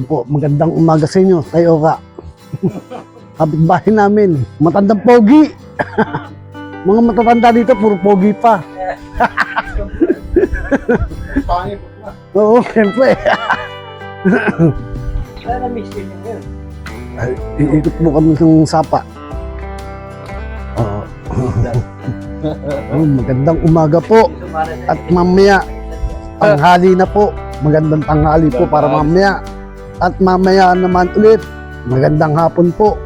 Po, magandang umaga sa inyo, tayo ka. Kapitbahay namin, matandang pogi. Mga matatanda dito, puro pogi pa. Pangit. Oo, siyempre. Sana miss yun yun. Iikot mo kami ng sapa. Magandang umaga po. At mamaya, tanghali na po. Magandang tanghali po para mamaya. At mamaya naman ulit, magandang hapon po.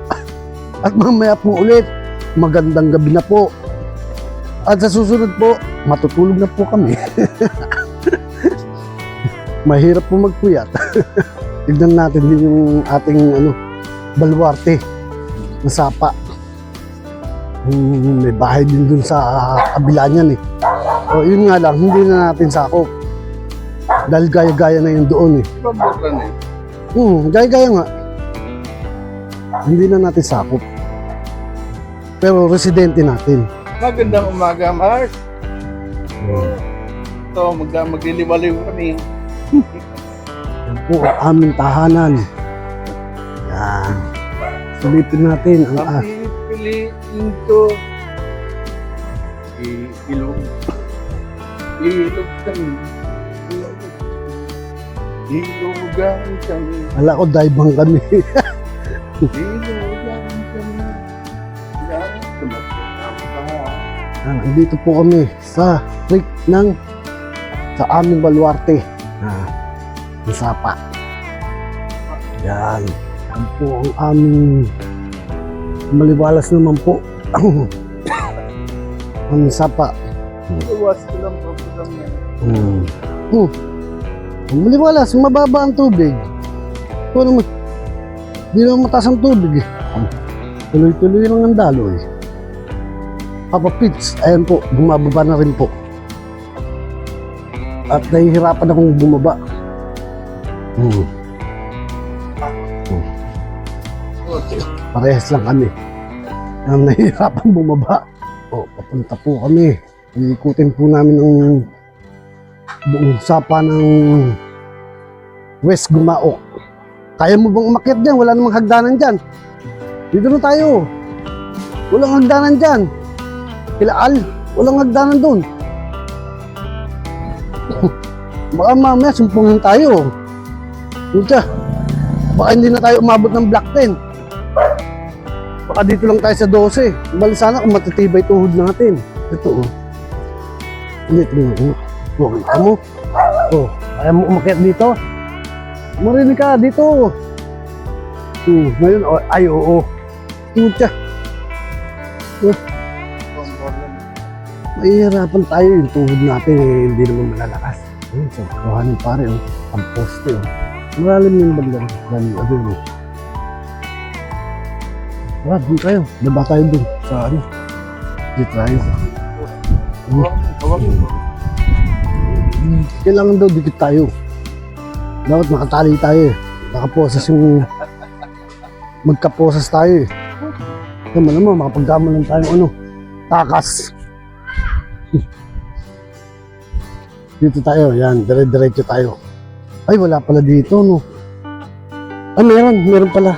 At mamaya po ulit, magandang gabi na po. At sa susunod po, matutulog na po kami. Mahirap po magpuyat. Tignan natin din yung ating baluarte na sapa. May bahay din dun sa kabila niyan eh. O yun nga lang, hindi na natin sakop. Dahil gaya-gaya na yung doon eh. Ibang buklan eh. Gaya-gaya nga. Hindi na natin sakop. Pero residente natin. Magandang umaga, Mars. Ito, magliliwaliw kami. Yan po ang aming tahanan. Yan. Sulitin natin ang Ang pipiliin ko. Ilog. Ilog kami. Ilogan kami. Wala ko, daibang kami. Ilogan kami. Yan, tumatawag ka. Andito po kami sa creek sa aming baluarte. Ng sapa. Yan. Yan po ang aming maliwalas naman po. Ang sapa. Iwas ko lang po lang yan. Maliwalas, mababa ang tubig. Hindi naman mataas ang tubig eh. Tuloy-tuloy lang ang daloy. Papa Pits, ayan po, bumababa na rin po. At nahihirapan akong bumaba. Parehas lang kami. Nahihirapan bumaba. Papunta po kami. Iikutin po namin ang buong sapa ng West Gumaok. Kaya mo bang umakyat dyan? Wala namang hagdanan dyan. Dito na tayo. Walang hagdanan dyan. Kilaal, walang hagdanan doon. Baka mamaya sumpungin tayo. Pucha, baka hindi na tayo umabot ng Block 10. Baka dito lang tayo sa 12. Bali sana kung matitibay tuhod natin. Ito oh. Hindi, tingnan mo. Kita mo? Kaya mo umakyat dito? Marinig ka dito. Ngayon, ay oo. Pucha. Mahihirapan tayo yung tuhod natin eh, hindi naman malalakas. So, kuhanin pare ang poste Malalim yung bandang. Tara, dun tayo. Daba tayo dun. Sa ano? Dito tayo. Kailangan daw dikit tayo. Dapat makatali tayo eh. Nakaposas yung... Magkaposas tayo eh. Tama naman, makapagdama lang tayo takas. Dito tayo, yan, dire-diretso tayo. Ay, wala pala dito, no? Ah, meron pala.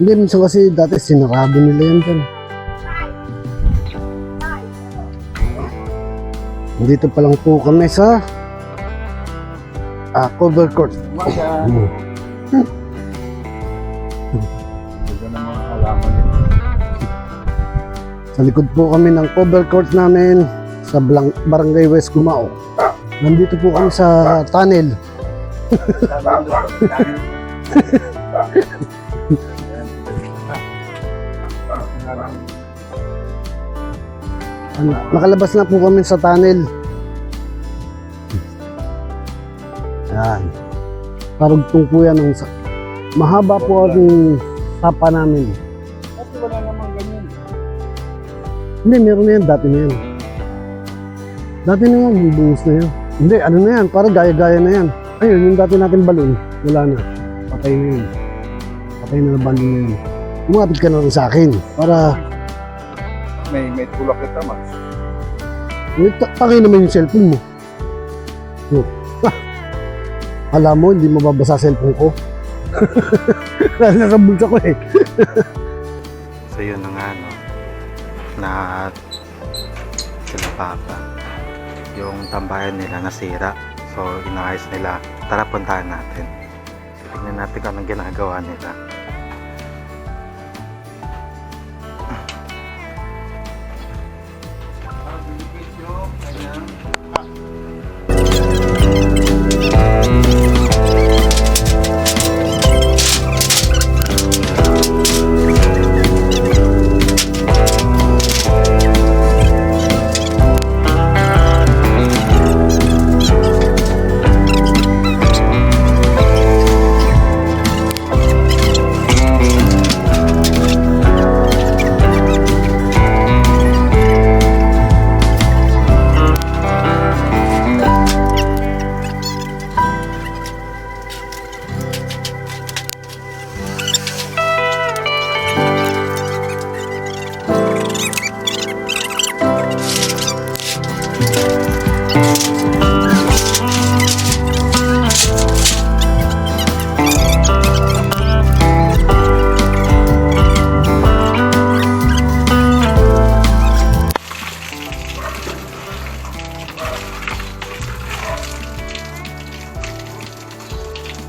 Hindi, minsan kasi dati sinarado nila yan dyan. Dito pa lang po kami sa cover court. Umaga. Ito na mga halaman yun. Sa likod po kami ng cover court namin sa Barangay West Gumaok. Nandito po kami sa tunnel. Nakalabas na po kami sa tunnel. Yan. Parugtong po yan ng mahaba po ang sapa namin. Kasi wala namang ganyan. Hindi, meron na yan. Dati na yan. Dati na yan. Yung buhos na yan. Hindi, ano na yan. Parang gaya-gaya na yan. Ayun, yung dati natin balon. Wala na. Patay na yun. Patay na balon na yun. Umapit ka na rin sa akin. Para... May tulak kita, Max. Tangin naman yung cellphone mo. Alam mo, hindi mababasa cellphone ko. Dahil nasa bulsa ko eh. So yun na nga, no, na sila Papa, yung tambayan nila nasira. So inayos nila. Tara, puntahan natin. Tingnan natin kung anong ginagawa nila.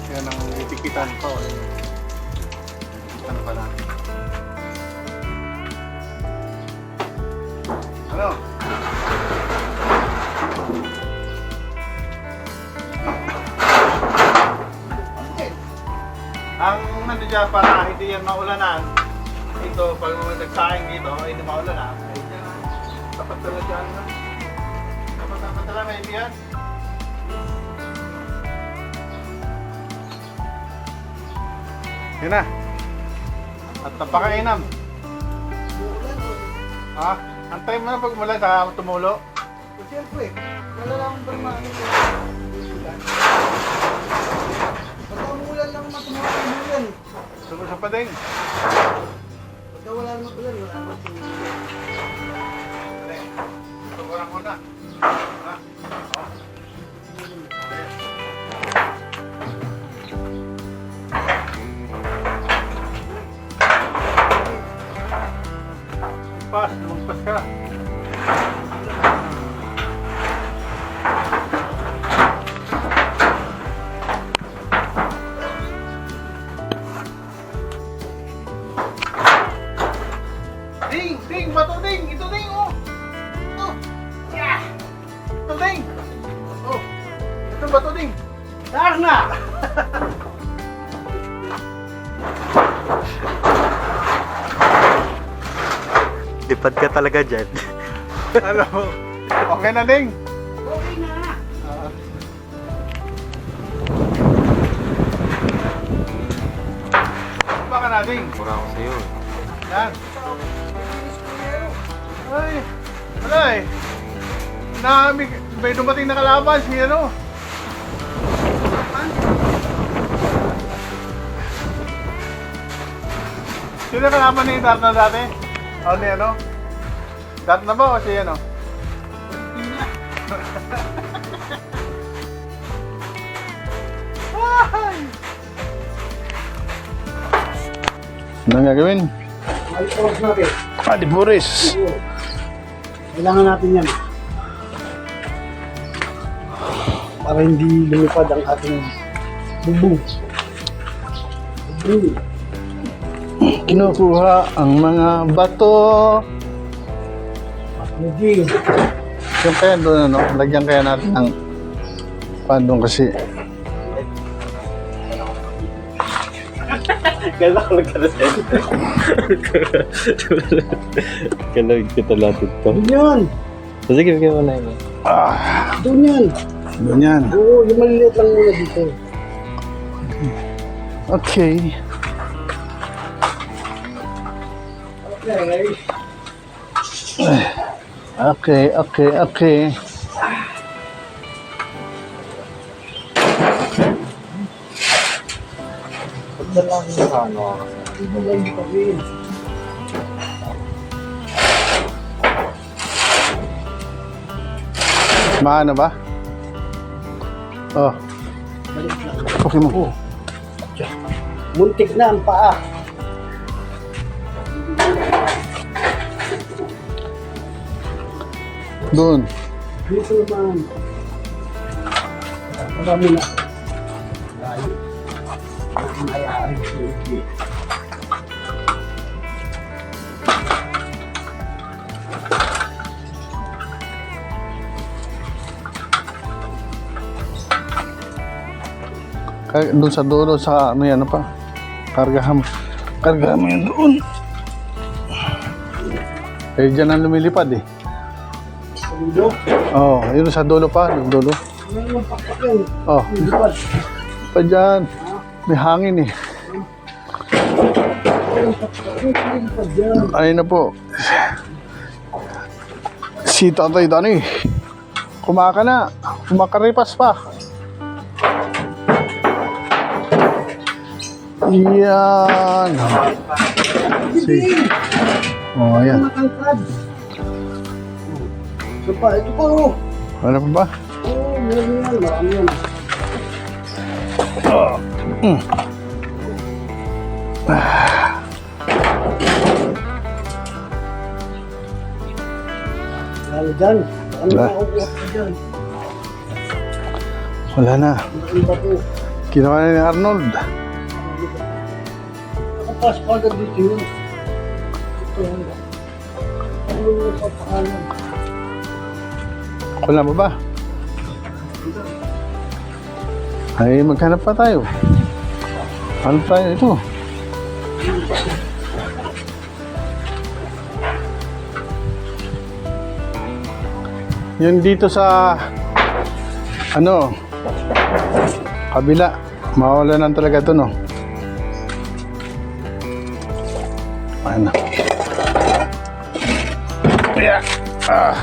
Yan ang itikitan ko. Itikitan pa natin. Ano? Ang ano dyan para hindi yan maulanan, ito pag nagsaing dito, hindi maulanan, ay dyan, tapat talaga dyan. Tapat talaga may ibiyan. Yun na. At napakainam. Ha? Antay mo na pag mula sa tumulo. Siyempre, wala lang ba naman ito. Pagka umulan lang matumulan ang ulan. Tungkol sa pading. Pagka wala naman ulan, wala naman tumulan. Ito ko lang muna. Ha? Lumagpas ka. Ding! Bato ding! Ito ding! Oh! Ito! Yeah! Ito ding! Oh! Ito bato ding! Dar na! Lipad ka talaga dyan. Ano? Okay na ding! Okay na! Baka na ding! Mura ako sa'yo. Yan! Ay! Wala eh! May dumating na kalaban si ano? Sino kalaban ni Darna dati? O ni ano? Darna ba o si ano? Ay! Anong gagawin? Malipas natin. Adi Boris! Kailangan natin yan. Para hindi lumipad ang ating bubong. Bubong. Kinukuha ang mga bato. Hindi. Yung kaya doon, ano, lagyan kaya natin ng pandong kasi. Kala ko nagkarasin. Kala kita lahat ito. Doon yan. Sige, bigyan mo na yun. Doon yan. Doon yan. Oo, yung maliliit lang muna dito. Okay. Okay. Maano ba? Oh. Balik lang. Okay mo. Oh. Diyan. Muntik na ang paa. Doon. Dito naman. Marami na. Layo. Mayayari. Hindi. Doon sa dulo, sa ano yan, ano pa? Kargahan mo yun doon. Eh, dyan ang lumilipad eh. Sundo. Oo, yun sa dulo pa, yung dulo. Ano yung pakpak yun? Oh, Lipad. pa dyan. May hangin eh. Lipad dyan. Ayun na po. Si Tatay Dani. Kumaka na. Kumakaripas pa. Yan. Oh, ayan. Nakangkad. Ito pa, ito pa oh. Ano pa ba? Oo, meron yan. Marami yan. Lalo dyan. Ano Wala. na ako dyan? Wala na. Ano ba po? Kinuha na ni Arnold. Nakapas pa agad dito yun. Ito yun. Ano yung papakalan? Wala pa ba? Ay, maghanap pa tayo. Ano tayo ito? Yun dito sa ano kabila mawala na talaga ito, no? Ano? Yeah. Ah.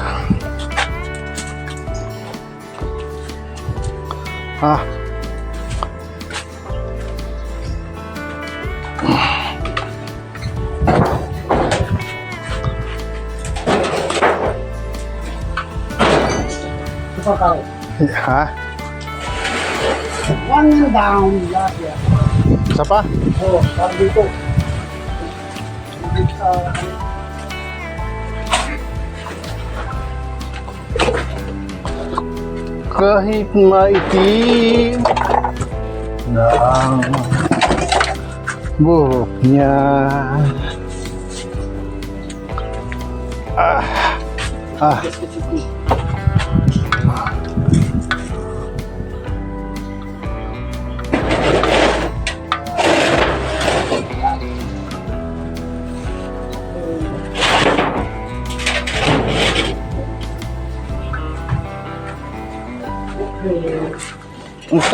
Ito pa tao. Ha? One down. Lahat yan. Isa pa? Oo, sabi dito. Dito sa... Kahit maitim na ang buhok niya. Ah. Ah.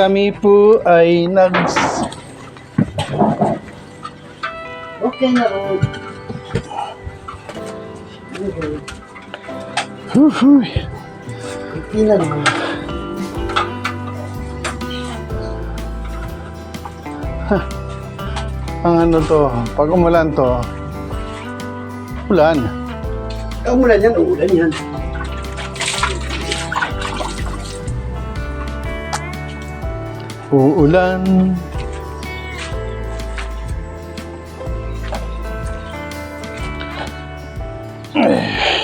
Kami po ay Okay na rin. Huhuy. Okay na rin. Ang ano to, pag umulan to, ulan. Umulan yan, uulan yan. Uulan. Eh.